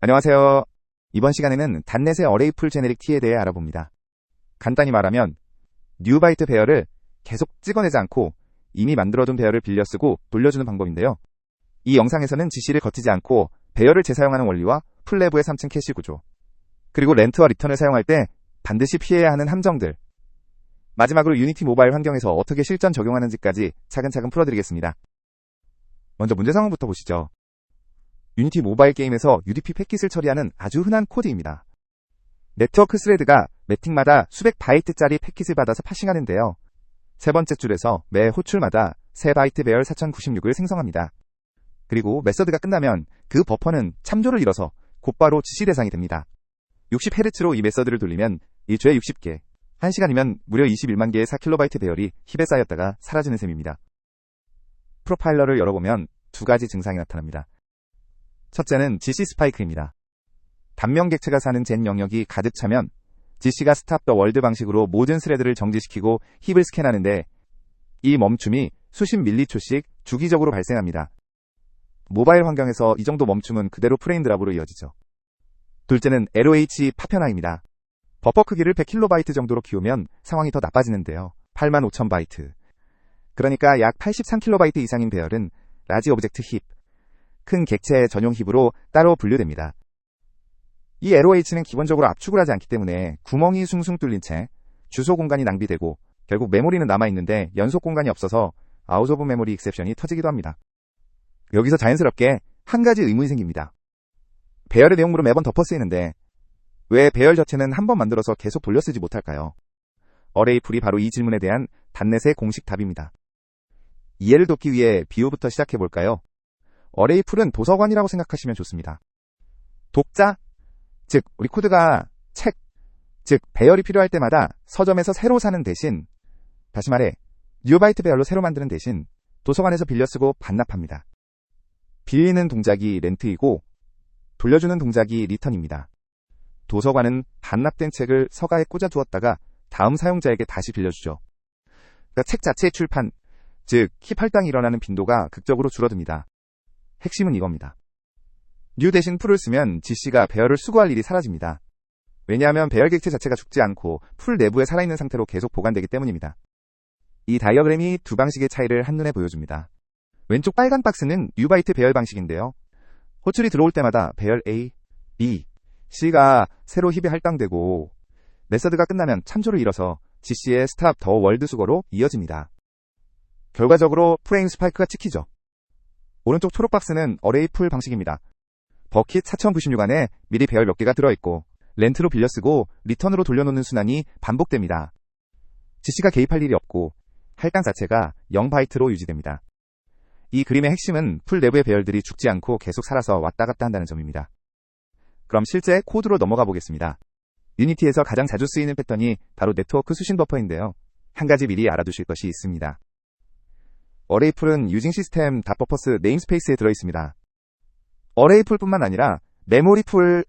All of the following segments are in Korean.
안녕하세요. 이번 시간에는 단넷의 어레이풀 제네릭 T에 대해 알아봅니다. 간단히 말하면 뉴바이트 배열을 계속 찍어내지 않고 이미 만들어둔 배열을 빌려 쓰고 돌려주는 방법인데요. 이 영상에서는 지시를 거치지 않고 배열을 재사용하는 원리와 풀 내부의 3층 캐시 구조, 그리고 렌트와 리턴을 사용할 때 반드시 피해야 하는 함정들, 마지막으로 유니티 모바일 환경에서 어떻게 실전 적용하는지까지 차근차근 풀어드리겠습니다. 먼저 문제 상황부터 보시죠. 유니티 모바일 게임에서 UDP 패킷을 처리하는 아주 흔한 코드입니다. 네트워크 스레드가 매틱마다 수백 바이트짜리 패킷을 받아서 파싱하는데요. 세 번째 줄에서 매 호출마다 3바이트 배열 4096을 생성합니다. 그리고 메서드가 끝나면 그 버퍼는 참조를 이뤄서 곧바로 지시 대상이 됩니다. 60Hz로 이 메서드를 돌리면 1초에 60개, 1시간이면 무려 21만 개의 4KB 배열이 힙에 쌓였다가 사라지는 셈입니다. 프로파일러를 열어보면 두 가지 증상이 나타납니다. 첫째는 지시 스파이크입니다. 단면 객체가 사는 젠 영역이 가득 차면 지시가 스탑 더 월드 방식으로 모든 스레드를 정지시키고 힙을 스캔하는데 이 멈춤이 수십 밀리초씩 주기적으로 발생합니다. 모바일 환경에서 이 정도 멈춤은 그대로 프레임 드랍으로 이어지죠. 둘째는 LOH 파편화입니다. 버퍼 크기를 100KB 정도로 키우면 상황이 더 나빠지는데요. 85,000바이트. 그러니까 약 83KB 이상인 배열은 라지 오브젝트 힙, 큰 객체 전용 힙으로 따로 분류됩니다. 이 LOH는 기본적으로 압축을 하지 않기 때문에 구멍이 숭숭 뚫린 채 주소 공간이 낭비되고 결국 메모리는 남아있는데 연속 공간이 없어서 아웃 오브 메모리 익셉션이 터지기도 합니다. 여기서 자연스럽게 한 가지 의문이 생깁니다. 배열의 내용물은 매번 덮어 쓰이는데 왜 배열 자체는 한 번 만들어서 계속 돌려 쓰지 못할까요? 어레이풀이 바로 이 질문에 대한 단넷의 공식 답입니다. 이해를 돕기 위해 비유부터 시작해볼까요? 어레이풀은 도서관이라고 생각하시면 좋습니다. 독자, 즉 우리 코드가 책, 즉 배열이 필요할 때마다 서점에서 새로 사는 대신, 다시 말해 뉴바이트 배열로 새로 만드는 대신 도서관에서 빌려 쓰고 반납합니다. 빌리는 동작이 렌트이고 돌려주는 동작이 리턴입니다. 도서관은 반납된 책을 서가에 꽂아두었다가 다음 사용자에게 다시 빌려주죠. 그러니까 책 자체의 출판, 즉 힙 할당이 일어나는 빈도가 극적으로 줄어듭니다. 핵심은 이겁니다. 뉴 대신 풀을 쓰면 지시가 배열을 수거할 일이 사라집니다. 왜냐하면 배열 객체 자체가 죽지 않고 풀 내부에 살아있는 상태로 계속 보관되기 때문입니다. 이 다이어그램이 두 방식의 차이를 한눈에 보여줍니다. 왼쪽 빨간 박스는 뉴바이트 배열 방식인데요. 호출이 들어올 때마다 배열 A, B, C가 새로 힙에 할당되고 메서드가 끝나면 참조를 이뤄서 지시의 스탑 더 월드 수거로 이어집니다. 결과적으로 프레임 스파이크가 찍히죠. 오른쪽 초록 박스는 어레이풀 방식입니다. 버킷 4096 안에 미리 배열 몇 개가 들어있고 렌트로 빌려 쓰고 리턴으로 돌려놓는 순환이 반복됩니다. 지시가 개입할 일이 없고 할당 자체가 0바이트로 유지됩니다. 이 그림의 핵심은 풀 내부의 배열들이 죽지 않고 계속 살아서 왔다 갔다 한다는 점입니다. 그럼 실제 코드로 넘어가 보겠습니다. 유니티에서 가장 자주 쓰이는 패턴이 바로 네트워크 수신 버퍼인데요. 한 가지 미리 알아두실 것이 있습니다. 어레이풀은 유징 시스템 닷버퍼스 네임스페이스에 들어있습니다. 어레이풀뿐만 아니라 메모리풀,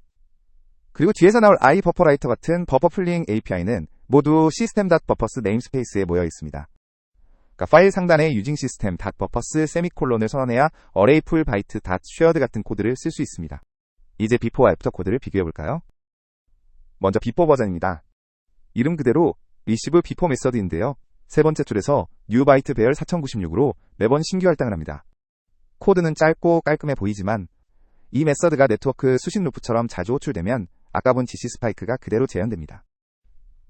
그리고 뒤에서 나올 iBufferWriter 같은 버퍼 풀링 API는 모두 시스템.버퍼스 네임스페이스에 모여 있습니다. 그러니까 파일 상단에 유징 시스템 .버퍼스 세미콜론을 선언해야 어레이풀 바이트 .shared 같은 코드를 쓸 수 있습니다. 이제 비포와 애프터 코드를 비교해볼까요? 먼저 비포 버전입니다. 이름 그대로 리시브 비포 메서드인데요. 세 번째 줄에서 뉴바이트 배열 4096으로 매번 신규 할당을 합니다. 코드는 짧고 깔끔해 보이지만 이 메서드가 네트워크 수신 루프처럼 자주 호출되면 아까 본 지시 스파이크가 그대로 재현됩니다.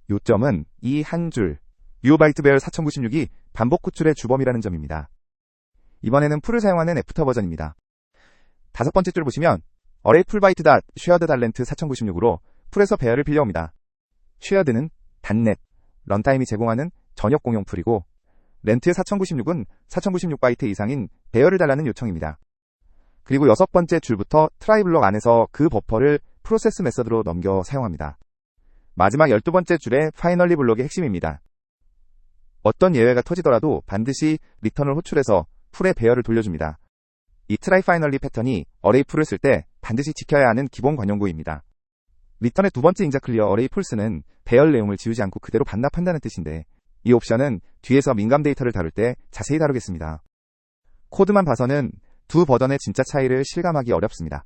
요점은 이 한 줄, 뉴바이트 배열 4096이 반복 호출의 주범이라는 점입니다. 이번에는 풀을 사용하는 애프터 버전입니다. 다섯 번째 줄 보시면 어레이풀 바이트 shared 렌트 4096으로 풀에서 배열을 빌려옵니다. shared는 단넷, 런타임이 제공하는 전역 공용 풀이고 렌트 4096은 4096바이트 이상인 배열을 달라는 요청입니다. 그리고 여섯 번째 줄부터 트라이 블록 안에서 그 버퍼를 프로세스 메서드로 넘겨 사용합니다. 마지막 12번째 줄의 파이널리 블록이 핵심입니다. 어떤 예외가 터지더라도 반드시 리턴을 호출해서 풀의 배열을 돌려줍니다. 이 트라이 파이널리 패턴이 어레이풀을 쓸 때 반드시 지켜야 하는 기본 관용구입니다. 리턴의 두 번째 인자 클리어 어레이풀스는 배열 내용을 지우지 않고 그대로 반납한다는 뜻인데 이 옵션은 뒤에서 민감 데이터를 다룰 때 자세히 다루겠습니다. 코드만 봐서는 두 버전의 진짜 차이를 실감하기 어렵습니다.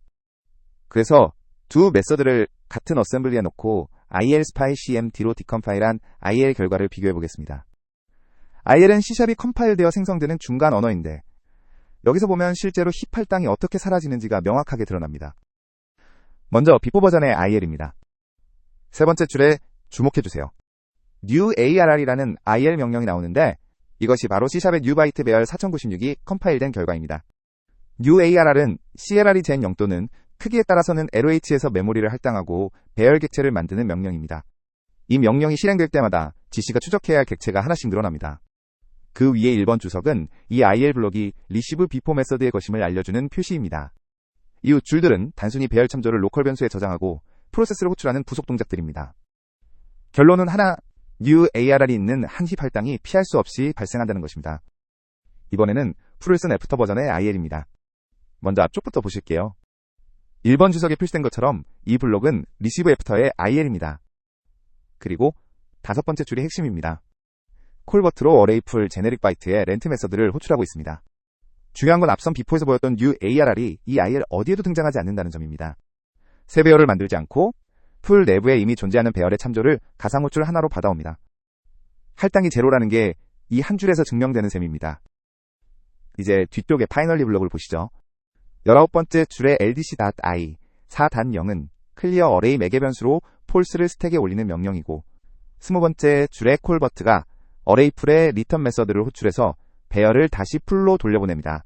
그래서 두 메서드를 같은 어셈블리에 놓고 IL-SPY-CMD로 디컴파일한 IL 결과를 비교해 보겠습니다. IL은 C샵이 컴파일되어 생성되는 중간 언어인데 여기서 보면 실제로 힙 할당이 어떻게 사라지는지가 명확하게 드러납니다. 먼저 비포 버전의 IL입니다. 세 번째 줄에 주목해주세요. new ARR이라는 IL 명령이 나오는데 이것이 바로 C샵의 뉴바이트 배열 4096이 컴파일된 결과입니다. new ARR은 CLR이 젠 0 또는 크기에 따라서는 LOH에서 메모리를 할당하고 배열 객체를 만드는 명령입니다. 이 명령이 실행될 때마다 GC가 추적해야 할 객체가 하나씩 늘어납니다. 그 위에 1번 주석은 이 IL 블록이 리시브 비포 메서드의 것임을 알려주는 표시입니다. 이후 줄들은 단순히 배열 참조를 로컬 변수에 저장하고 프로세스를 호출하는 부속 동작들입니다. 결론은 하나, new ARR이 있는 한 힙 할당이 피할 수 없이 발생한다는 것입니다. 이번에는 풀을 쓴 애프터 버전의 IL입니다. 먼저 앞쪽부터 보실게요. 1번 주석에 표시된 것처럼 이 블록은 리시브 애프터의 IL입니다. 그리고 5번째 줄이 핵심입니다. 콜버트로 어레이풀 제네릭 바이트의 렌트 메서드를 호출하고 있습니다. 중요한 건 앞선 비포에서 보였던 new ARR이 이 IL 어디에도 등장하지 않는다는 점입니다. 새 배열을 만들지 않고 풀 내부에 이미 존재하는 배열의 참조를 가상 호출 하나로 받아옵니다. 할당이 제로라는 게 이 한 줄에서 증명되는 셈입니다. 이제 뒤쪽의 파이널리 블록을 보시죠. 19번째 줄의 ldc.i 4.0은 클리어 어레이 매개 변수로 폴스를 스택에 올리는 명령이고 20번째 줄의 콜버트가 어레이 풀의 리턴 메서드를 호출해서 배열을 다시 풀로 돌려보냅니다.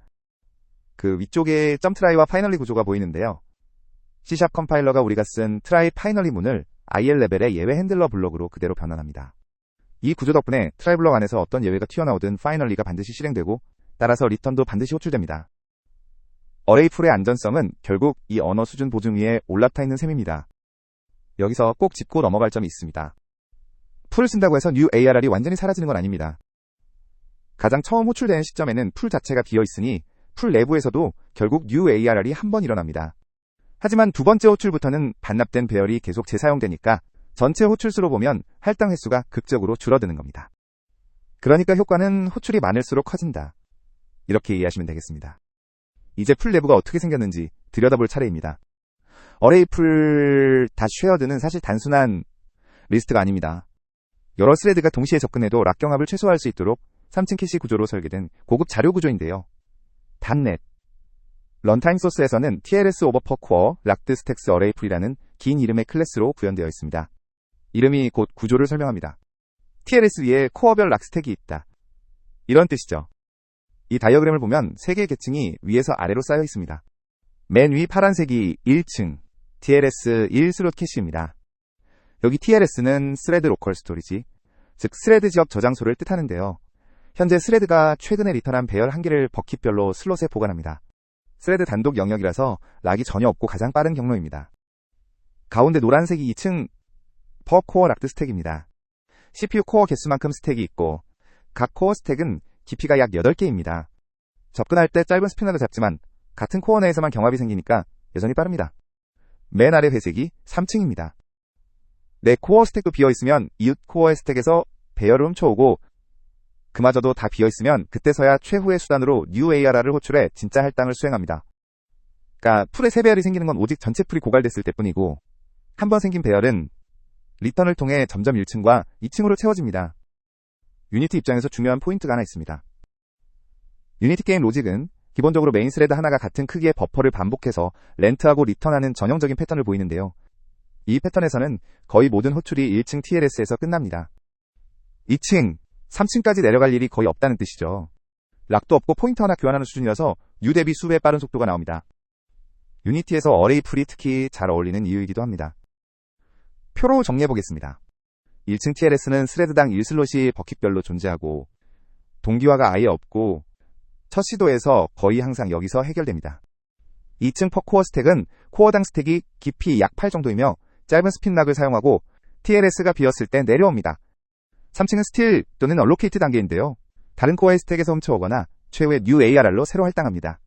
그 위쪽에 점트라이와 파이널리 구조가 보이는데요. C샵 컴파일러가 우리가 쓴 트라이 파이널리 문을 IL 레벨의 예외 핸들러 블록으로 그대로 변환합니다. 이 구조 덕분에 트라이 블록 안에서 어떤 예외가 튀어나오든 파이널리가 반드시 실행되고 따라서 리턴도 반드시 호출됩니다. 어레이 풀의 안전성은 결국 이 언어 수준 보증 위에 올라타 있는 셈입니다. 여기서 꼭 짚고 넘어갈 점이 있습니다. 풀을 쓴다고 해서 new ARR이 완전히 사라지는 건 아닙니다. 가장 처음 호출되는 시점에는 풀 자체가 비어있으니 풀 내부에서도 결국 new ARR이 한 번 일어납니다. 하지만 두 번째 호출부터는 반납된 배열이 계속 재사용되니까 전체 호출수로 보면 할당 횟수가 극적으로 줄어드는 겁니다. 그러니까 효과는 호출이 많을수록 커진다. 이렇게 이해하시면 되겠습니다. 이제 풀 내부가 어떻게 생겼는지 들여다볼 차례입니다. 어레이 풀 닷쉐어드는 사실 단순한 리스트가 아닙니다. 여러 스레드가 동시에 접근해도 락 경합을 최소화할 수 있도록 3층 캐시 구조로 설계된 고급 자료 구조인데요. .NET 런타임 소스에서는 TLS 오버 퍼 코어 락드 스택스 어레이 풀이라는 긴 이름의 클래스로 구현되어 있습니다. 이름이 곧 구조를 설명합니다. TLS 위에 코어별 락 스택이 있다. 이런 뜻이죠. 이 다이어그램을 보면 3개의 계층이 위에서 아래로 쌓여 있습니다. 맨 위 파란색이 1층 TLS 1 슬롯 캐시입니다. 여기 TLS는 스레드 로컬 스토리지, 즉 스레드 지역 저장소를 뜻하는데요. 현재 스레드가 최근에 리턴한 배열 한 개를 버킷별로 슬롯에 보관합니다. 스레드 단독 영역이라서 락이 전혀 없고 가장 빠른 경로입니다. 가운데 노란색이 2층 퍼 코어 락드 스택입니다. CPU 코어 개수만큼 스택이 있고 각 코어 스택은 깊이가 약 8개입니다. 접근할 때 짧은 스피너를 잡지만 같은 코어 내에서만 경합이 생기니까 여전히 빠릅니다. 맨 아래 회색이 3층입니다. 내 코어 스택도 비어있으면 이웃 코어의 스택에서 배열을 훔쳐오고 그마저도 다 비어있으면 그때서야 최후의 수단으로 new ARR을 호출해 진짜 할당을 수행합니다. 그러니까 풀의 새 배열이 생기는 건 오직 전체 풀이 고갈됐을 때뿐이고 한 번 생긴 배열은 리턴을 통해 점점 1층과 2층으로 채워집니다. 유니티 입장에서 중요한 포인트가 하나 있습니다. 유니티 게임 로직은 기본적으로 메인 스레드 하나가 같은 크기의 버퍼를 반복해서 렌트하고 리턴하는 전형적인 패턴을 보이는데요. 이 패턴에서는 거의 모든 호출이 1층 TLS에서 끝납니다. 2층, 3층까지 내려갈 일이 거의 없다는 뜻이죠. 락도 없고 포인터 하나 교환하는 수준이라서 U 대비 수배 빠른 속도가 나옵니다. 유니티에서 어레이 풀이 특히 잘 어울리는 이유이기도 합니다. 표로 정리해보겠습니다. 1층 TLS는 스레드당 1슬롯이 버킷별로 존재하고 동기화가 아예 없고 첫 시도에서 거의 항상 여기서 해결됩니다. 2층 퍼 코어 스택은 코어당 스택이 깊이 약 8 정도이며 짧은 스핀락을 사용하고 TLS가 비었을 때 내려옵니다. 3층은 스틸 또는 얼로케이트 단계인데요. 다른 코어의 스택에서 훔쳐오거나 최후의 new ARR로 새로 할당합니다.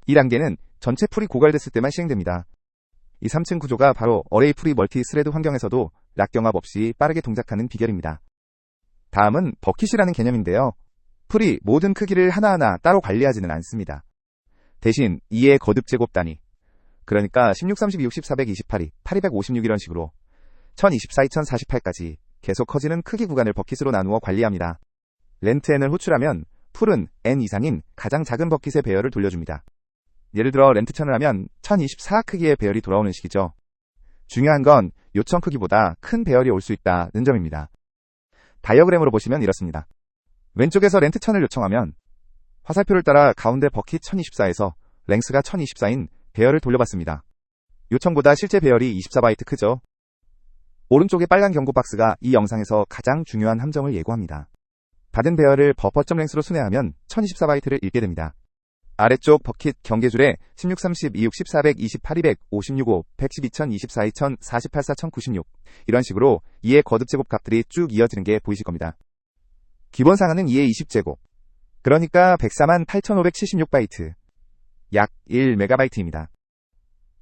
이 단계는 전체 풀이 고갈됐을 때만 시행됩니다. 이 3층 구조가 바로 어레이 풀이 멀티 스레드 환경에서도 락 경합 없이 빠르게 동작하는 비결입니다. 다음은 버킷이라는 개념인데요. 풀이 모든 크기를 하나하나 따로 관리하지는 않습니다. 대신 2의 거듭 제곱 단위, 그러니까 16, 32, 60, 428이 8256 이런 식으로 1024, 2048까지 계속 커지는 크기 구간을 버킷으로 나누어 관리합니다. 렌트 N을 호출하면 풀은 N 이상인 가장 작은 버킷의 배열을 돌려줍니다. 예를 들어 렌트 1000을 하면 1024 크기의 배열이 돌아오는 식이죠. 중요한 건 요청 크기보다 큰 배열이 올 수 있다는 점입니다. 다이어그램으로 보시면 이렇습니다. 왼쪽에서 렌트 1000을 요청하면 화살표를 따라 가운데 버킷 1024에서 랭스가 1024인 배열을 돌려받습니다. 요청보다 실제 배열이 24바이트 크죠. 오른쪽의 빨간 경고 박스가 이 영상에서 가장 중요한 함정을 예고합니다. 받은 배열을 버퍼점 랭스로 순회하면 1024바이트를 읽게 됩니다. 아래쪽 버킷 경계줄에 16, 30, 26, 10, 400, 28, 200, 56, 5, 110, 2000, 24, 2000, 48, 4000, 96 이런 식으로 2의 거듭 제곱 값들이 쭉 이어지는 게 보이실 겁니다. 기본 상한은 2의 20제곱, 그러니까 104만 8576바이트, 약 1메가바이트입니다.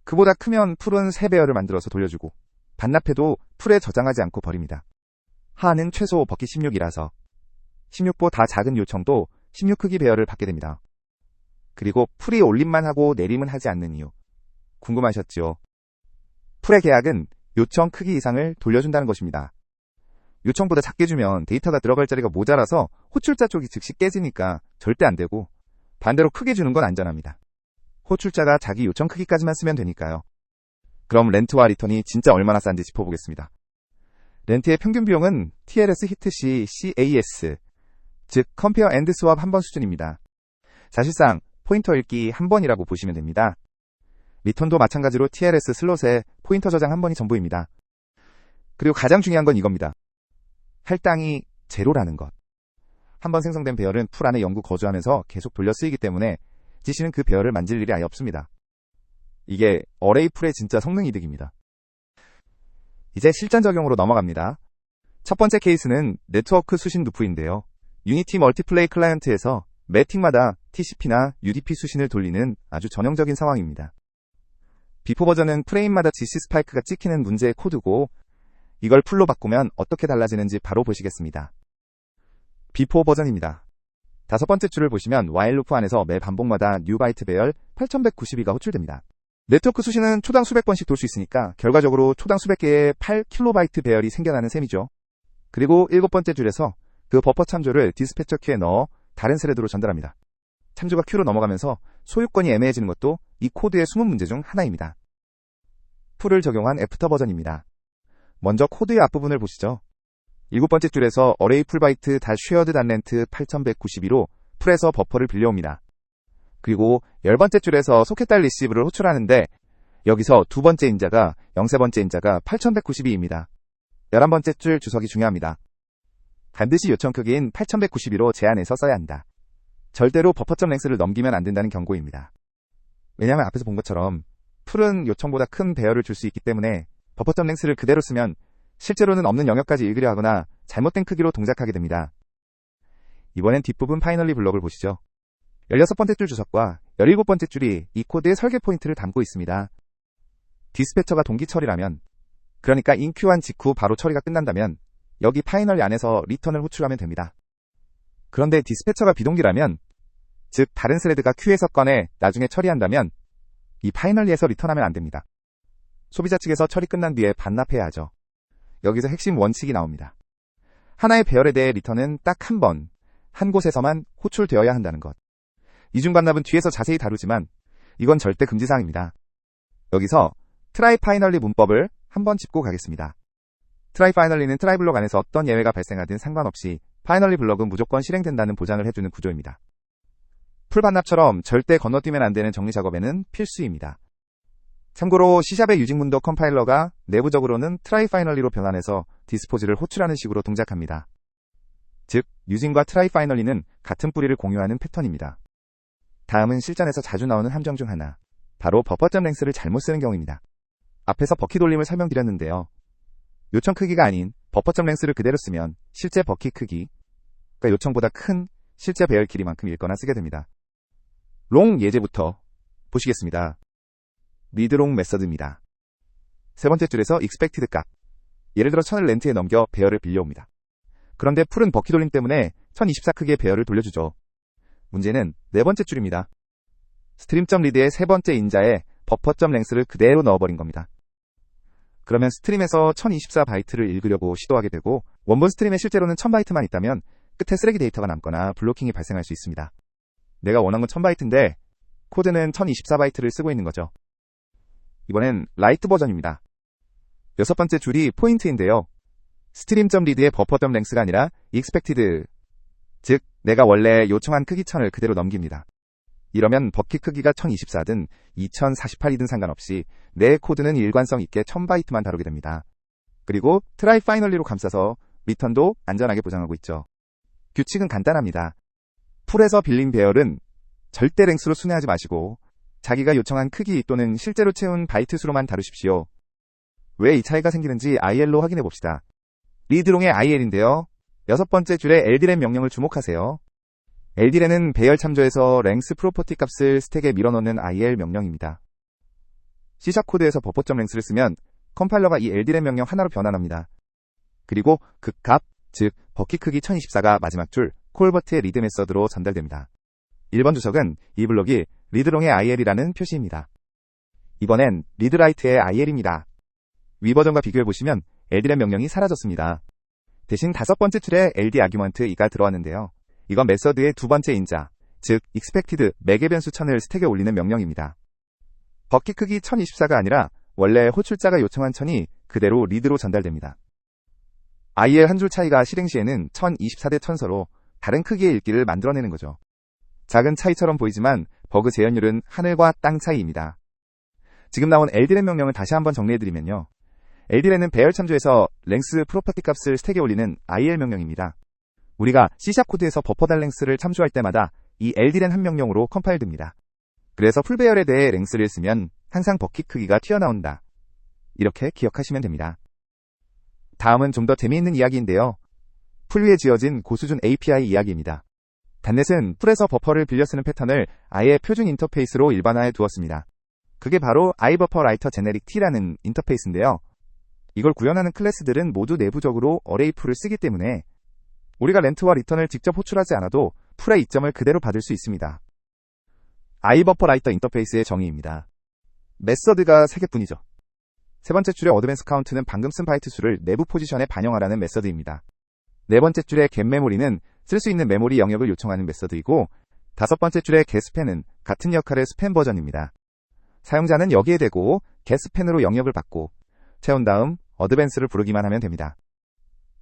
그보다 크면 풀은 3배열을 만들어서 돌려주고 반납해도 풀에 저장하지 않고 버립니다. 하한은 최소 버킷 16이라서 16보 다 작은 요청도 16 크기 배열을 받게 됩니다. 그리고 풀이 올림만 하고 내림은 하지 않는 이유 궁금하셨죠? 풀의 계약은 요청 크기 이상을 돌려준다는 것입니다. 요청보다 작게 주면 데이터가 들어갈 자리가 모자라서 호출자 쪽이 즉시 깨지니까 절대 안 되고, 반대로 크게 주는 건 안전합니다. 호출자가 자기 요청 크기까지만 쓰면 되니까요. 그럼 렌트와 리턴이 진짜 얼마나 싼지 짚어보겠습니다. 렌트의 평균 비용은 TLS 히트 시 CAS, 즉 컴페어 앤드 스왑 한 번 수준입니다. 사실상 포인터 읽기 한 번이라고 보시면 됩니다. 리턴도 마찬가지로 TLS 슬롯에 포인터 저장 한 번이 전부입니다. 그리고 가장 중요한 건 이겁니다. 할당이 제로라는 것. 한번 생성된 배열은 풀 안에 영구 거주하면서 계속 돌려 쓰이기 때문에 지시는 그 배열을 만질 일이 아예 없습니다. 이게 어레이 풀의 진짜 성능 이득입니다. 이제 실전 적용으로 넘어갑니다. 첫 번째 케이스는 네트워크 수신 루프인데요. 유니티 멀티플레이 클라이언트에서 매 틱마다 TCP나 UDP 수신을 돌리는 아주 전형적인 상황입니다. 비포 버전은 프레임마다 GC 스파이크가 찍히는 문제의 코드고, 이걸 풀로 바꾸면 어떻게 달라지는지 바로 보시겠습니다. 비포 버전입니다. 다섯 번째 줄을 보시면 while 루프 안에서 매 반복마다 뉴 바이트 배열 8192가 호출됩니다. 네트워크 수신은 초당 수백 번씩 돌 수 있으니까 결과적으로 초당 수백 개의 8KB 배열이 생겨나는 셈이죠. 그리고 일곱 번째 줄에서 그 버퍼 참조를 디스패처 큐에 넣어 다른 스레드로 전달합니다. 참조가 큐로 넘어가면서 소유권이 애매해지는 것도 이 코드의 숨은 문제 중 하나입니다. 풀을 적용한 애프터 버전입니다. 먼저 코드의 앞부분을 보시죠. 일곱 번째 줄에서 어레이 풀바이트 닷쉐어드 닷렌트 8192로 풀에서 버퍼를 빌려옵니다. 그리고 열 번째 줄에서 소켓달 리시브를 호출하는데, 여기서 두 번째 인자가 0세 번째 인자가 8192입니다. 11번째 줄 주석이 중요합니다. 반드시 요청 크기인 8192로 제한해서 써야 한다. 절대로 버퍼점 랭스를 넘기면 안 된다는 경고입니다. 왜냐하면 앞에서 본 것처럼 풀은 요청보다 큰 배열을 줄 수 있기 때문에 버퍼점 랭스를 그대로 쓰면 실제로는 없는 영역까지 읽으려 하거나 잘못된 크기로 동작하게 됩니다. 이번엔 뒷부분 파이널리 블럭을 보시죠. 16번째 줄 주석과 17번째 줄이 이 코드의 설계 포인트를 담고 있습니다. 디스패처가 동기 처리라면, 그러니까 인큐한 직후 바로 처리가 끝난다면 여기 파이널리 안에서 리턴을 호출하면 됩니다. 그런데 디스패처가 비동기라면, 즉 다른 스레드가 큐에서 꺼내 나중에 처리한다면 이 파이널리에서 리턴하면 안 됩니다. 소비자 측에서 처리 끝난 뒤에 반납해야 하죠. 여기서 핵심 원칙이 나옵니다. 하나의 배열에 대해 리턴은 딱 한 번, 한 곳에서만 호출되어야 한다는 것. 이중 반납은 뒤에서 자세히 다루지만 이건 절대 금지사항입니다. 여기서 트라이 파이널리 문법을 한번 짚고 가겠습니다. 트라이 파이널리는 트라이 블럭 안에서 어떤 예외가 발생하든 상관없이 파이널리 블럭은 무조건 실행된다는 보장을 해주는 구조입니다. 풀 반납처럼 절대 건너뛰면 안 되는 정리 작업에는 필수입니다. 참고로 C샵의 유직 문도 컴파일러가 내부적으로는 트라이 파이널리로 변환해서 디스포즈를 호출하는 식으로 동작합니다. 즉, 유징과 트라이 파이널리는 같은 뿌리를 공유하는 패턴입니다. 다음은 실전에서 자주 나오는 함정 중 하나, 바로 버퍼점 랭스를 잘못 쓰는 경우입니다. 앞에서 버킷 돌림을 설명드렸는데요. 요청 크기가 아닌 버퍼점 랭스를 그대로 쓰면 실제 버킷 크기, 그러니까 요청보다 큰 실제 배열 길이만큼 읽거나 쓰게 됩니다. 롱 예제부터 보시겠습니다. 리드롱 메서드입니다. 세 번째 줄에서 expected 값, 예를 들어 1000을 렌트에 넘겨 배열을 빌려옵니다. 그런데 풀은 버킷 돌림 때문에 1024 크기의 배열을 돌려주죠. 문제는 네 번째 줄입니다. 스트림.리드의 세 번째 인자에 버퍼점 랭스를 그대로 넣어버린 겁니다. 그러면 스트림에서 1024바이트를 읽으려고 시도하게 되고 원본 스트림에 실제로는 1000바이트만 있다면 끝에 쓰레기 데이터가 남거나 블로킹이 발생할 수 있습니다. 내가 원한 건 1000바이트인데 코드는 1024바이트를 쓰고 있는 거죠. 이번엔 라이트 버전입니다. 여섯 번째 줄이 포인트인데요. stream.read의 buffer.length가 아니라 expected, 즉 내가 원래 요청한 크기 1000을 그대로 넘깁니다. 이러면 버킷 크기가 1024든 2048이든 상관없이 내 코드는 일관성 있게 1000바이트만 다루게 됩니다. 그리고 try finally로 감싸서 리턴도 안전하게 보장하고 있죠. 규칙은 간단합니다. 풀에서 빌린 배열은 절대 랭스로 순회하지 마시고 자기가 요청한 크기 또는 실제로 채운 바이트 수로만 다루십시오. 왜 이 차이가 생기는지 IL로 확인해 봅시다. 리드롱의 IL인데요. 여섯 번째 줄에 LDRAM 명령을 주목하세요. LDRAM은 배열 참조에서 랭스 프로퍼티 값을 스택에 밀어넣는 IL 명령입니다. C# 코드에서 buffer.length를 쓰면 컴파일러가 이 LDRAM 명령 하나로 변환합니다. 그리고 그 값, 즉 버킷 크기 1024가 마지막 줄 콜버트의 리드 메서드로 전달됩니다. 1번 주석은 이 블록이 리드롱의 IL이라는 표시입니다. 이번엔 리드라이트의 IL입니다. 위 버전과 비교해보시면 LDRAM 명령이 사라졌습니다. 대신 다섯 번째 줄에 LD 아규먼트 2가 들어왔는데요. 이건 메서드의 두 번째 인자, 즉 expected 매개 변수 1000을 스택에 올리는 명령입니다. 버킷 크기 1024가 아니라 원래 호출자가 요청한 1000이 그대로 리드로 전달됩니다. IL 한 줄 차이가 실행 시에는 1024대 1000서로 다른 크기의 읽기를 만들어내는 거죠. 작은 차이처럼 보이지만 버그 재현율은 하늘과 땅 차이입니다. 지금 나온 LDRAM 명령을 다시 한번 정리해드리면요. LDRAM은 배열 참조에서 랭스 프로퍼티 값을 스택에 올리는 IL 명령입니다. 우리가 C# 코드에서 buffer.length를 참조할 때마다 이 LDRAM 한 명령으로 컴파일됩니다. 그래서 풀 배열에 대해 랭스를 쓰면 항상 버킷 크기가 튀어나온다. 이렇게 기억하시면 됩니다. 다음은 좀 더 재미있는 이야기인데요. 풀 위에 지어진 고수준 API 이야기입니다. 단넷은 풀에서 버퍼를 빌려 쓰는 패턴을 아예 표준 인터페이스로 일반화해 두었습니다. 그게 바로 iBufferWriter Generic T라는 인터페이스인데요. 이걸 구현하는 클래스들은 모두 내부적으로 어레이 풀을 쓰기 때문에 우리가 렌트와 리턴을 직접 호출하지 않아도 풀의 이점을 그대로 받을 수 있습니다. iBufferWriter 인터페이스의 정의입니다. 메서드가 3개뿐이죠. 세 번째 줄의 어드밴스 카운트는 방금 쓴 바이트 수를 내부 포지션에 반영하라는 메서드입니다. 네 번째 줄의 getMemory는 쓸 수 있는 메모리 영역을 요청하는 메서드이고 다섯 번째 줄의 getSpan은 같은 역할의 스팬 버전입니다. 사용자는 여기에 대고 getSpan으로 영역을 받고 채운 다음 어드밴스를 부르기만 하면 됩니다.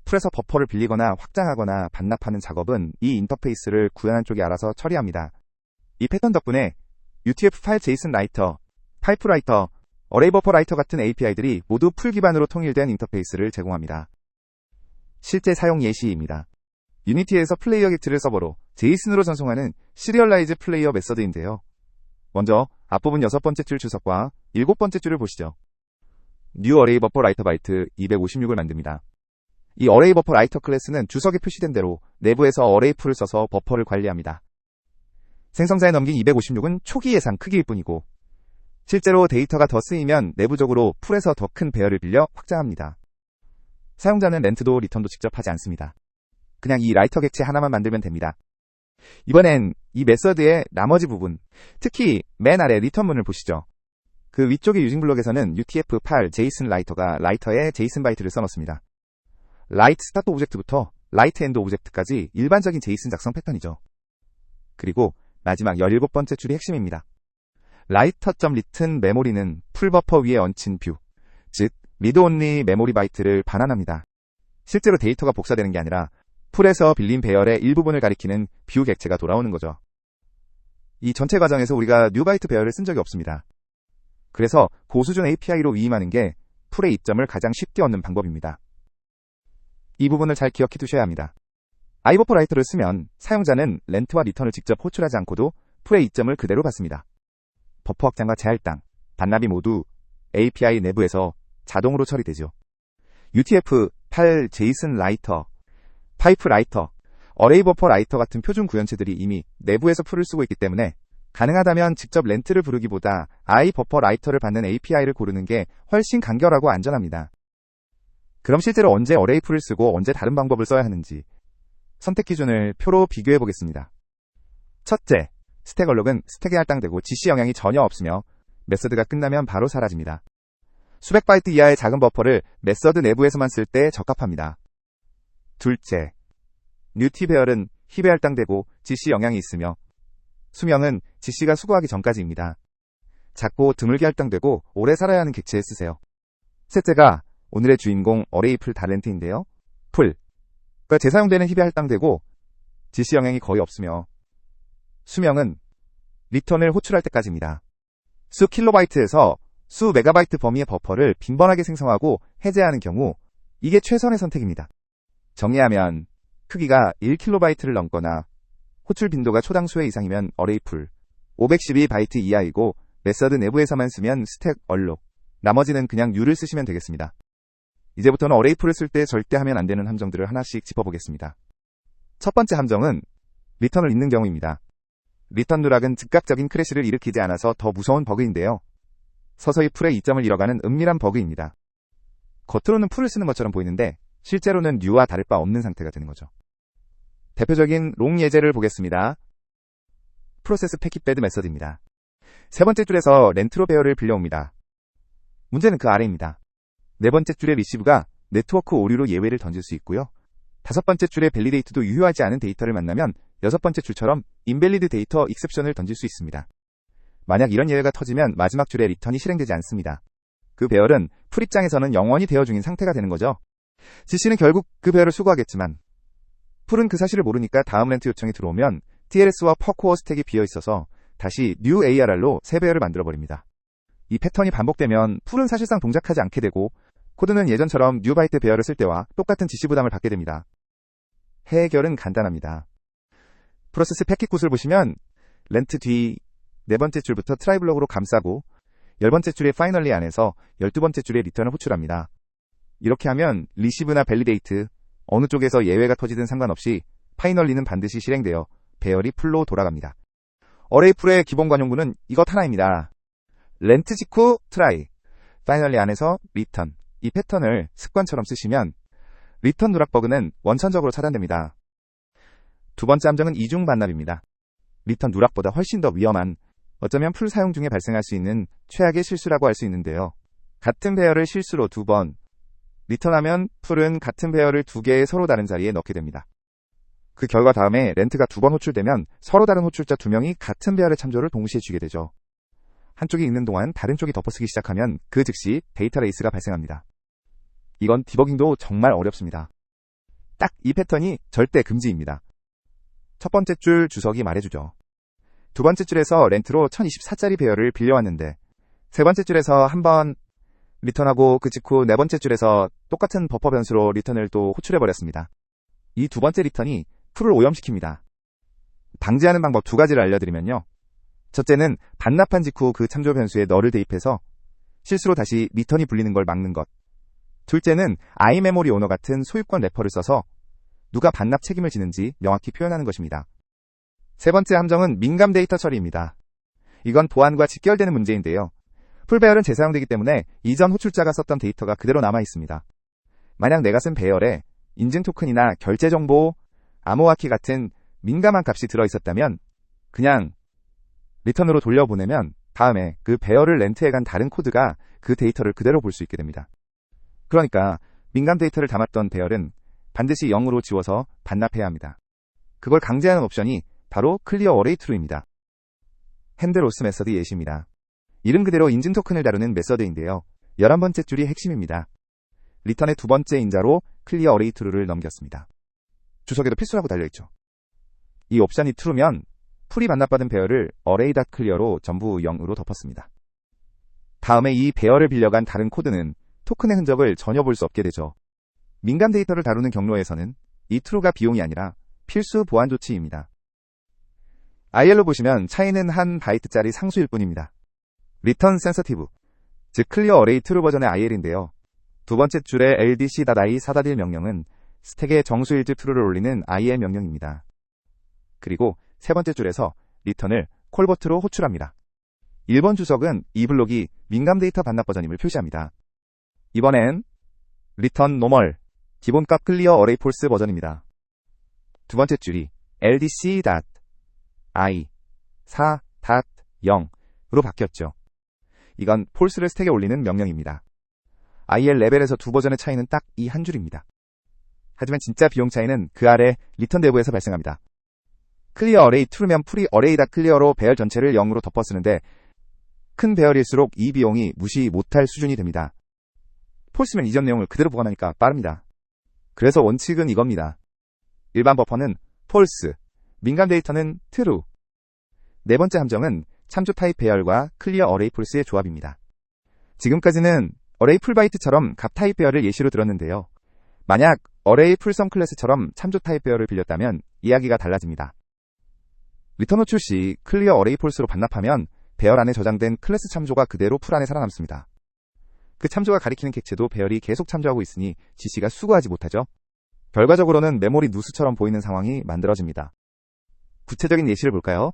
풀에서 버퍼를 빌리거나 확장하거나 반납하는 작업은 이 인터페이스를 구현한 쪽이 알아서 처리합니다. 이 패턴 덕분에 UTF 파일 JSON 라이터, 파이프 라이터, 어레이 버퍼 라이터 같은 API들이 모두 풀 기반으로 통일된 인터페이스를 제공합니다. 실제 사용 예시입니다. 유니티에서 플레이어 객트를 서버로 JSON으로 전송하는 시리얼라이즈 플레이어 메서드인데요. 먼저 앞부분 여섯 번째 줄 주석과 일곱 번째 줄을 보시죠. new array buffer writer byte 256을 만듭니다. 이 array buffer writer 클래스는 주석에 표시된 대로 내부에서 array 풀을 써서 버퍼를 관리합니다. 생성자에 넘긴 256은 초기 예상 크기일 뿐이고 실제로 데이터가 더 쓰이면 내부적으로 풀에서 더 큰 배열을 빌려 확장합니다. 사용자는 렌트도 리턴도 직접 하지 않습니다. 그냥 이 라이터 객체 하나만 만들면 됩니다. 이번엔 이 메서드의 나머지 부분, 특히 맨 아래 리턴문을 보시죠. 그 위쪽의 유징 블록에서는 UTF-8 JSON 라이터가 라이터에 JSON 바이트를 써놓습니다. 라이트 스타트 오브젝트부터 라이트 엔드 오브젝트까지 일반적인 JSON 작성 패턴이죠. 그리고 마지막 17번째 줄이 핵심입니다. 라이터.written 메모리는 풀 버퍼 위에 얹힌 뷰, 즉 리드 온리 메모리 바이트를 반환합니다. 실제로 데이터가 복사되는 게 아니라 풀에서 빌린 배열의 일부분을 가리키는 뷰 객체가 돌아오는 거죠. 이 전체 과정에서 우리가 뉴바이트 배열을 쓴 적이 없습니다. 그래서 고수준 API로 위임하는 게 풀의 이점을 가장 쉽게 얻는 방법입니다. 이 부분을 잘 기억해 두셔야 합니다. iBufferWriter를 쓰면 사용자는 렌트와 리턴을 직접 호출하지 않고도 풀의 이점을 그대로 받습니다. 버퍼 확장과 재할당, 반납이 모두 API 내부에서 자동으로 처리되죠. UTF-8 JSON 라이터, 파이프 라이터, 어레이 버퍼 라이터 같은 표준 구현체들이 이미 내부에서 풀을 쓰고 있기 때문에 가능하다면 직접 렌트를 부르기보다 iBufferWriter를 받는 API를 고르는 게 훨씬 간결하고 안전합니다. 그럼 실제로 언제 어레이 풀을 쓰고 언제 다른 방법을 써야 하는지 선택 기준을 표로 비교해 보겠습니다. 첫째, 스택 얼록은 스택에 할당되고 GC 영향이 전혀 없으며 메서드가 끝나면 바로 사라집니다. 수백 바이트 이하의 작은 버퍼를 메서드 내부에서만 쓸 때 적합합니다. 둘째, 뉴티 배열은 힙에 할당되고 GC 영향이 있으며 수명은 GC가 수거하기 전까지입니다. 작고 드물게 할당되고 오래 살아야 하는 객체에 쓰세요. 셋째가 오늘의 주인공 어레이풀 다렌트인데요. 풀가 재사용되는 힙에 할당되고 GC 영향이 거의 없으며 수명은 리턴을 호출할 때까지입니다. 수 킬로바이트에서 수 메가바이트 범위의 버퍼를 빈번하게 생성하고 해제하는 경우 이게 최선의 선택입니다. 정리하면 크기가 1kB를 넘거나 호출 빈도가 초당 수회 이상이면 어레이풀, 512바이트 이하이고 메서드 내부에서만 쓰면 스택 얼록, 나머지는 그냥 U를 쓰시면 되겠습니다. 이제부터는 어레이풀을 쓸 때 절대 하면 안 되는 함정들을 하나씩 짚어보겠습니다. 첫 번째 함정은 리턴을 잊는 경우입니다. 리턴 누락은 즉각적인 크래시를 일으키지 않아서 더 무서운 버그인데요. 서서히 풀의 이점을 잃어가는 은밀한 버그입니다. 겉으로는 풀을 쓰는 것처럼 보이는데 실제로는 U와 다를 바 없는 상태가 되는 거죠. 대표적인 롱 예제를 보겠습니다. 프로세스 패킷배드 메서드입니다. 세 번째 줄에서 렌트로 배열을 빌려옵니다. 문제는 그 아래입니다. 네 번째 줄의 리시브가 네트워크 오류로 예외를 던질 수 있고요. 다섯 번째 줄의 밸리데이트도 유효하지 않은 데이터를 만나면 여섯 번째 줄처럼 인밸리드 데이터 익셉션을 던질 수 있습니다. 만약 이런 예외가 터지면 마지막 줄의 리턴이 실행되지 않습니다. 그 배열은 풀 입장에서는 영원히 대여 중인 상태가 되는 거죠. GC는 결국 그 배열을 수거하겠지만 풀은 그 사실을 모르니까 다음 렌트 요청이 들어오면 TLS와 퍼코어 스택이 비어있어서 다시 new ARR로 새 배열을 만들어버립니다. 이 패턴이 반복되면 풀은 사실상 동작하지 않게 되고 코드는 예전처럼 new 바이트 배열을 쓸 때와 똑같은 GC 부담을 받게 됩니다. 해결은 간단합니다. 프로세스 패킷 굿을 보시면 렌트 뒤 네 번째 줄부터 트라이 블록으로 감싸고 10번째 줄의 파이널리 안에서 12번째 줄의 리턴을 호출합니다. 이렇게 하면 리시브나 밸리데이트 어느 쪽에서 예외가 터지든 상관없이 파이널리는 반드시 실행되어 배열이 풀로 돌아갑니다. 어레이풀의 기본 관용구는 이것 하나입니다. 렌트 직후 트라이, 파이널리 안에서 리턴, 이 패턴을 습관처럼 쓰시면 리턴 누락 버그는 원천적으로 차단됩니다. 두 번째 함정은 이중 반납입니다. 리턴 누락보다 훨씬 더 위험한, 어쩌면 풀 사용 중에 발생할 수 있는 최악의 실수라고 할 수 있는데요. 같은 배열을 실수로 2번 리턴하면 풀은 같은 배열을 2개의 서로 다른 자리에 넣게 됩니다. 그 결과 다음에 렌트가 2번 호출되면 서로 다른 호출자 2명이 같은 배열의 참조를 동시에 쥐게 되죠. 한쪽이 읽는 동안 다른 쪽이 덮어쓰기 시작하면 그 즉시 데이터 레이스가 발생합니다. 이건 디버깅도 정말 어렵습니다. 딱 이 패턴이 절대 금지입니다. 첫 번째 줄 주석이 말해주죠. 두 번째 줄에서 렌트로 1024짜리 배열을 빌려왔는데 세 번째 줄에서 한번 리턴하고 그 직후 네 번째 줄에서 똑같은 버퍼 변수로 리턴을 또 호출해버렸습니다. 이 두 번째 리턴이 풀을 오염시킵니다. 방지하는 방법 두 가지를 알려드리면요. 첫째는 반납한 직후 그 참조 변수에 널을 대입해서 실수로 다시 리턴이 불리는 걸 막는 것. 둘째는 iMemory 오너 같은 소유권 래퍼를 써서 누가 반납 책임을 지는지 명확히 표현하는 것입니다. 세 번째 함정은 민감 데이터 처리입니다. 이건 보안과 직결되는 문제인데요. 풀 배열은 재사용되기 때문에 이전 호출자가 썼던 데이터가 그대로 남아 있습니다. 만약 내가 쓴 배열에 인증 토큰이나 결제 정보, 암호화키 같은 민감한 값이 들어있었다면 그냥 리턴으로 돌려보내면 다음에 그 배열을 렌트해간 다른 코드가 그 데이터를 그대로 볼 수 있게 됩니다. 그러니까 민감 데이터를 담았던 배열은 반드시 0으로 지워서 반납해야 합니다. 그걸 강제하는 옵션이 바로 클리어 어레이 트루입니다. 핸드로스 메서드 예시입니다. 이름 그대로 인증 토큰을 다루는 메서드인데요. 11번째 줄이 핵심입니다. 리턴의 두 번째 인자로 클리어 어레이 트루를 넘겼습니다. 주석에도 필수라고 달려있죠. 이 옵션이 true면 풀이 반납받은 배열을 array.clear로 전부 0으로 덮었습니다. 다음에 이 배열을 빌려간 다른 코드는 토큰의 흔적을 전혀 볼 수 없게 되죠. 민감 데이터를 다루는 경로에서는 이 true가 비용이 아니라 필수 보안 조치입니다. IL로 보시면 차이는 한 바이트짜리 상수일 뿐입니다. Return Sensitive, 즉 Clear Array True 버전의 IL인데요. 두 번째 줄의 ldc.i 4.1 명령은 스택에 정수일즈 true를 올리는 IL 명령입니다. 그리고 세 번째 줄에서 리턴을 콜버트로 호출합니다. 1번 주석은 이 블록이 민감 데이터 반납 버전임을 표시합니다. 이번엔 return normal, 기본값 clear array false 버전입니다. 두 번째 줄이 ldc.i 4.0으로 바뀌었죠. 이건 폴스를 스택에 올리는 명령입니다. IL 레벨에서 두 버전의 차이는 딱 이 한 줄입니다. 하지만 진짜 비용 차이는 그 아래 리턴 내부에서 발생합니다. 클리어 어레이 true면 풀이 어레이다 클리어로 배열 전체를 0으로 덮어쓰는데 큰 배열일수록 이 비용이 무시 못할 수준이 됩니다. 폴스면 이전 내용을 그대로 보관하니까 빠릅니다. 그래서 원칙은 이겁니다. 일반 버퍼는 false, 민감 데이터는 true. 네 번째 함정은 참조 타입 배열과 클리어 어레이 폴스의 조합입니다. 지금까지는 어레이 풀바이트처럼 값 타입 배열을 예시로 들었는데요. 만약 어레이 풀섬 클래스처럼 참조 타입 배열을 빌렸다면 이야기가 달라집니다. 리턴 호출 시 클리어 어레이 폴스로 반납하면 배열 안에 저장된 클래스 참조가 그대로 풀 안에 살아남습니다. 그 참조가 가리키는 객체도 배열이 계속 참조하고 있으니 GC가 수거하지 못하죠. 결과적으로는 메모리 누수처럼 보이는 상황이 만들어집니다. 구체적인 예시를 볼까요?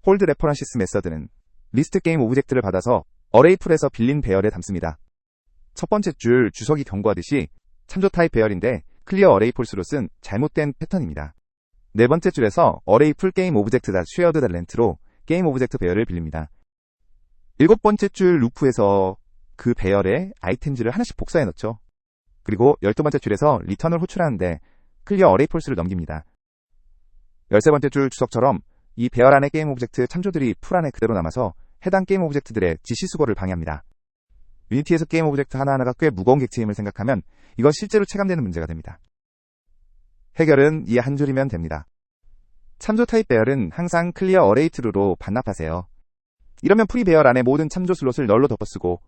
홀드 레퍼런시스 메서드는 리스트 게임 오브젝트를 받아서 어레이 풀에서 빌린 배열에 담습니다. 첫 번째 줄 주석이 경고하듯이 참조 타입 배열인데 클리어 어레이 폴스로 쓴 잘못된 패턴입니다. 네 번째 줄에서 어레이 풀 게임 오브젝트 다 쉐어드 다 렌트로 게임 오브젝트 배열을 빌립니다. 일곱 번째 줄 루프에서 그 배열에 아이템즈를 하나씩 복사해 넣죠. 그리고 12번째 줄에서 리턴을 호출하는데 클리어 어레이 폴스를 넘깁니다. 13번째 줄 주석처럼 이 배열 안의 게임 오브젝트 참조들이 풀 안에 그대로 남아서 해당 게임 오브젝트들의 지시 수거를 방해합니다. 유니티에서 게임 오브젝트 하나하나가 꽤 무거운 객체임을 생각하면 이건 실제로 체감되는 문제가 됩니다. 해결은 이 한 줄이면 됩니다. 참조 타입 배열은 항상 클리어 어레이 true로 반납하세요. 이러면 풀이 배열 안에 모든 참조 슬롯을 널로 덮어쓰고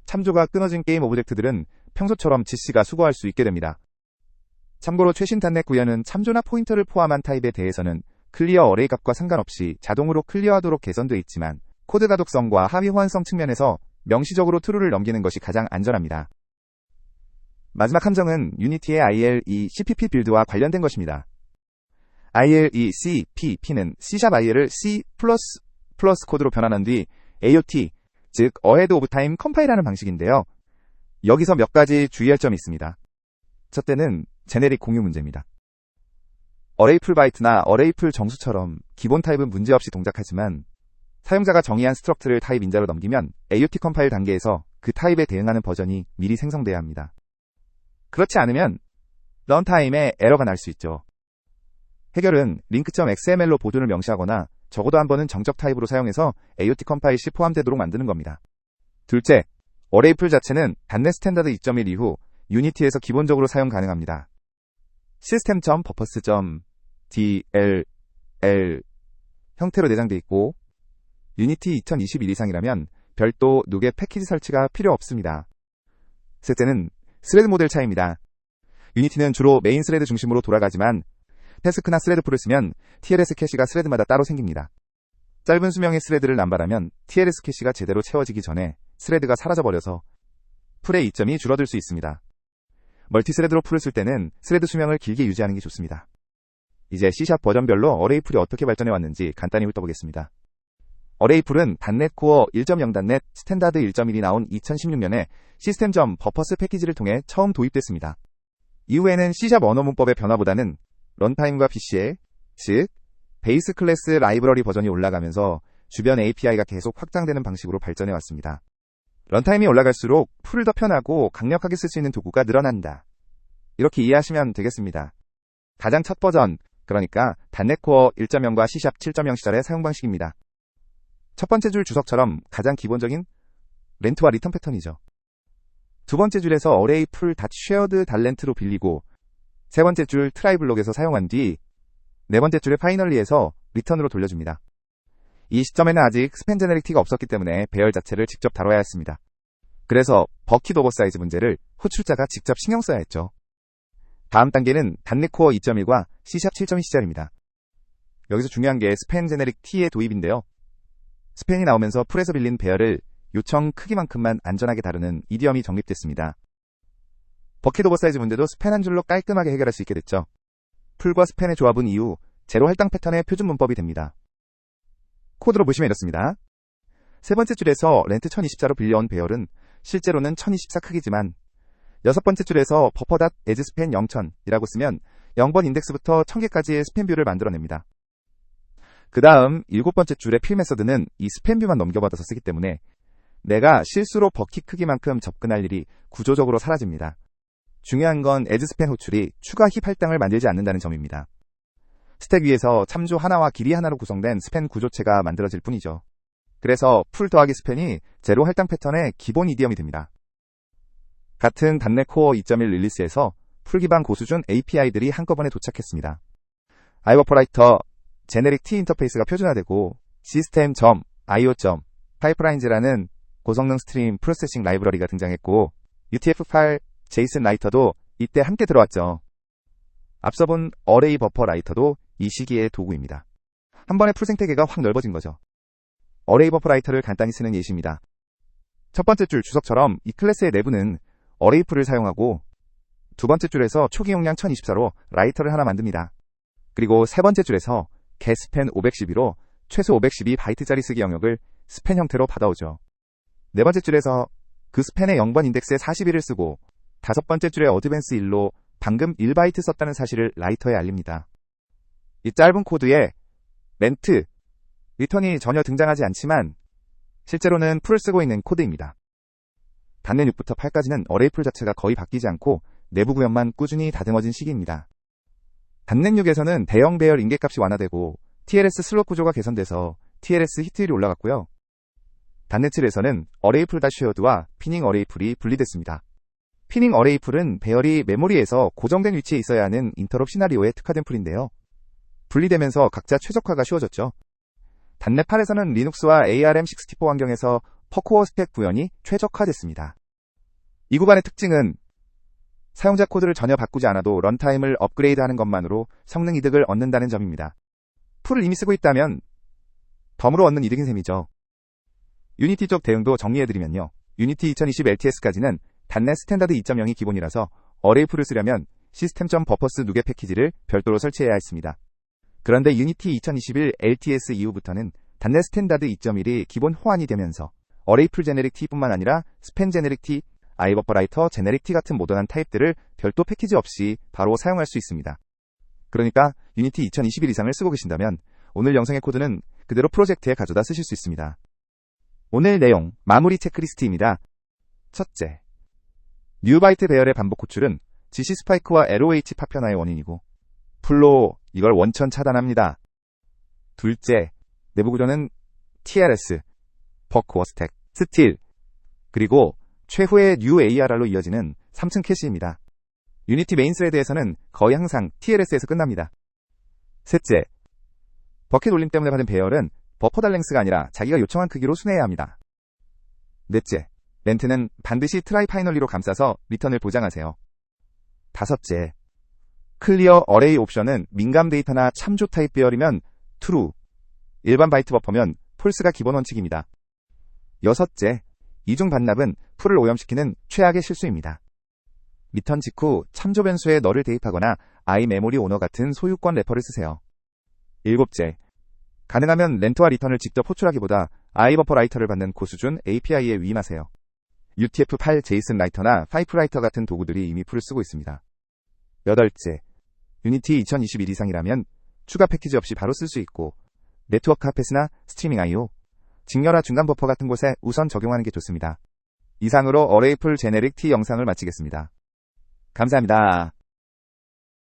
참조가 끊어진 게임 오브젝트들은 평소처럼 GC가 수거할 수 있게 됩니다. 참고로 최신 단넷 구현은 참조나 포인터를 포함한 타입에 대해서는 클리어 어레이 값과 상관없이 자동으로 클리어하도록 개선되어 있지만 코드 가독성과 하위 호환성 측면에서 명시적으로 true를 넘기는 것이 가장 안전합니다. 마지막 함정은 유니티의 ILE CPP 빌드와 관련된 것입니다. ILE CPP는 C#IL을 C++ 코드로 변환한 뒤 AOT, 즉 Ahead of Time 컴파일하는 방식인데요. 여기서 몇 가지 주의할 점이 있습니다. 첫째는 제네릭 공유 문제입니다. 어레이 풀 바이트나 어레이 풀 정수처럼 기본 타입은 문제없이 동작하지만 사용자가 정의한 스트럭트를 타입 인자로 넘기면 AOT 컴파일 단계에서 그 타입에 대응하는 버전이 미리 생성돼야 합니다. 그렇지 않으면 런타임에 에러가 날 수 있죠. 해결은 link.xml로 보존을 명시하거나 적어도 한 번은 정적 타입으로 사용해서 AOT 컴파일 시 포함되도록 만드는 겁니다. 둘째, 어레이 풀 자체는 단넷 스탠다드 2.1 이후 유니티에서 기본적으로 사용 가능합니다. system.buffer.dll 형태로 내장되어 있고 유니티 2021 이상이라면 별도 누게 패키지 설치가 필요 없습니다. 셋째는 스레드 모델 차이입니다. 유니티는 주로 메인 스레드 중심으로 돌아가지만 태스크나 스레드 풀을 쓰면 TLS 캐시가 스레드마다 따로 생깁니다. 짧은 수명의 스레드를 남발하면 TLS 캐시가 제대로 채워지기 전에 스레드가 사라져버려서 풀의 이점이 줄어들 수 있습니다. 멀티스레드로 풀을 쓸 때는 스레드 수명을 길게 유지하는 게 좋습니다. 이제 C# 버전별로 어레이 풀이 어떻게 발전해 왔는지 간단히 훑어보겠습니다. 어레이 풀은 단넷 코어 1.0 단넷 스탠다드 1.1이 나온 2016년에 시스템.버퍼스 패키지를 통해 처음 도입됐습니다. 이후에는 C# 언어 문법의 변화보다는 런타임과 PCL, 즉 베이스 클래스 라이브러리 버전이 올라가면서 주변 API가 계속 확장되는 방식으로 발전해 왔습니다. 런타임이 올라갈수록 풀을 더 편하고 강력하게 쓸 수 있는 도구가 늘어난다. 이렇게 이해하시면 되겠습니다. 가장 첫 버전, 그러니까 단넷 코어 1.0과 C# 7.0 시절의 사용 방식입니다. 첫 번째 줄 주석처럼 가장 기본적인 렌트와 리턴 패턴이죠. 두 번째 줄에서 어레이 풀 닷 쉐어드 달렌트로 빌리고 세 번째 줄 트라이 블록에서 사용한 뒤 네 번째 줄의 파이널리에서 리턴으로 돌려줍니다. 이 시점에는 아직 스팬 제네릭 T가 없었기 때문에 배열 자체를 직접 다뤄야 했습니다. 그래서 버킷 오버사이즈 문제를 호출자가 직접 신경 써야 했죠. 다음 단계는 단넷 코어 2.1과 C# 7.2 시절입니다. 여기서 중요한 게 스팬 제네릭 T의 도입인데요. 스팬이 나오면서 풀에서 빌린 배열을 요청 크기만큼만 안전하게 다루는 이디엄이 정립됐습니다. 버킷 오버사이즈 문제도 스팬 한 줄로 깔끔하게 해결할 수 있게 됐죠. 풀과 스팬의 조합은 이후 제로 할당 패턴의 표준 문법이 됩니다. 코드로 보시면 이렇습니다. 세 번째 줄에서 렌트 1024로 빌려온 배열은 실제로는 1024 크기지만 여섯 번째 줄에서 버퍼.as 스팬 0000이라고 쓰면 0번 인덱스부터 1000개까지의 스팬 뷰를 만들어냅니다. 그 다음 일곱 번째 줄의 필 메서드는 이 스팬 뷰만 넘겨받아서 쓰기 때문에 내가 실수로 버킷 크기만큼 접근할 일이 구조적으로 사라집니다. 중요한 건 에드 스팬 호출이 추가 힙 할당을 만들지 않는다는 점입니다. 스택 위에서 참조 하나와 길이 하나로 구성된 스팬 구조체가 만들어질 뿐이죠. 그래서 풀 더하기 스팬이 제로 할당 패턴의 기본 이디엄이 됩니다. 같은 단넷 코어 2.1 릴리스에서 풀 기반 고수준 API들이 한꺼번에 도착했습니다. 아이버퍼라이터 제네릭 T 인터페이스가 표준화되고 시스템.io. 파이프라인즈라는 고성능 스트림 프로세싱 라이브러리가 등장했고 UTF-8 제이슨 라이터도 이때 함께 들어왔죠. 앞서 본 어레이 버퍼 라이터도 이 시기의 도구입니다. 한 번에 풀 생태계가 확 넓어진 거죠. 어레이 버퍼 라이터를 간단히 쓰는 예시입니다. 첫 번째 줄 주석처럼 이 클래스의 내부는 어레이 풀을 사용하고 두 번째 줄에서 초기 용량 1024로 라이터를 하나 만듭니다. 그리고 세 번째 줄에서 get 스팬 512로 최소 512바이트짜리 쓰기 영역을 스팬 형태로 받아오죠. 네 번째 줄에서 그 스팬의 0번 인덱스에 41을 쓰고 다섯 번째 줄에 어드밴스 1로 방금 1바이트 썼다는 사실을 라이터에 알립니다. 이 짧은 코드에 렌트, 리턴이 전혀 등장하지 않지만 실제로는 풀을 쓰고 있는 코드입니다. 단넷 6부터 8까지는 어레이 풀 자체가 거의 바뀌지 않고 내부 구현만 꾸준히 다듬어진 시기입니다. 단넷 6에서는 대형 배열 인계값이 완화되고 TLS 슬롯 구조가 개선돼서 TLS 히트율이 올라갔고요. 단넷 7에서는 어레이 풀 쉐어드와 피닝 어레이 풀이 분리됐습니다. 피닝 어레이 풀은 배열이 메모리에서 고정된 위치에 있어야 하는 인터럽 시나리오에 특화된 풀인데요. 분리되면서 각자 최적화가 쉬워졌죠. 단넷 8에서는 리눅스와 ARM64 환경에서 퍼코어 스택 구현이 최적화됐습니다. 이 구간의 특징은 사용자 코드를 전혀 바꾸지 않아도 런타임을 업그레이드하는 것만으로 성능 이득을 얻는다는 점입니다. 풀을 이미 쓰고 있다면 덤으로 얻는 이득인 셈이죠. 유니티 쪽 대응도 정리해드리면요. 유니티 2020 LTS까지는 단넷 스탠다드 2.0이 기본이라서 어레이 풀을 쓰려면 시스템.버퍼스 누계 패키지를 별도로 설치해야 했습니다. 그런데 유니티 2021 LTS 이후부터는 단넷 스탠다드 2.1이 기본 호환이 되면서 어레이 풀 제네릭 T뿐만 아니라 스팬 제네릭 T, 아이버퍼 라이터 제네릭 T 같은 모던한 타입들을 별도 패키지 없이 바로 사용할 수 있습니다. 그러니까 유니티 2021 이상을 쓰고 계신다면 오늘 영상의 코드는 그대로 프로젝트에 가져다 쓰실 수 있습니다. 오늘 내용 마무리 체크리스트입니다. 첫째, 뉴바이트 배열의 반복 호출은 GC 스파이크와 LOH 파편화의 원인이고 풀로 이걸 원천 차단합니다. 둘째, 내부 구조는 TLS, 버코어 스택, 스틸, 그리고 최후의 뉴 ARR로 이어지는 3층 캐시입니다. 유니티 메인 스레드에서는 거의 항상 TLS에서 끝납니다. 셋째, 버킷 올림 때문에 받은 배열은 버퍼 달랭스가 아니라 자기가 요청한 크기로 순회해야 합니다. 넷째, 렌트는 반드시 트라이 파이널리로 감싸서 리턴을 보장하세요. 다섯째, 클리어 어레이 옵션은 민감 데이터나 참조 타입 배열이면 true, 일반 바이트 버퍼면 false가 기본 원칙입니다. 여섯째, 이중 반납은 풀을 오염시키는 최악의 실수입니다. 리턴 직후 참조 변수에 널을 대입하거나 i 메모리 오너 같은 소유권 래퍼를 쓰세요. 일곱째, 가능하면 렌트와 리턴을 직접 호출하기보다 아이버퍼 라이터를 받는 고수준 API에 위임하세요. UTF-8 제이슨 라이터나 파이프라이터 같은 도구들이 이미 풀을 쓰고 있습니다. 여덟째, 유니티 2021 이상이라면 추가 패키지 없이 바로 쓸 수 있고 네트워크 하펫이나 스트리밍 I/O, 직렬화 중간 버퍼 같은 곳에 우선 적용하는 게 좋습니다. 이상으로 어레이 풀 제네릭 T 영상을 마치겠습니다. 감사합니다.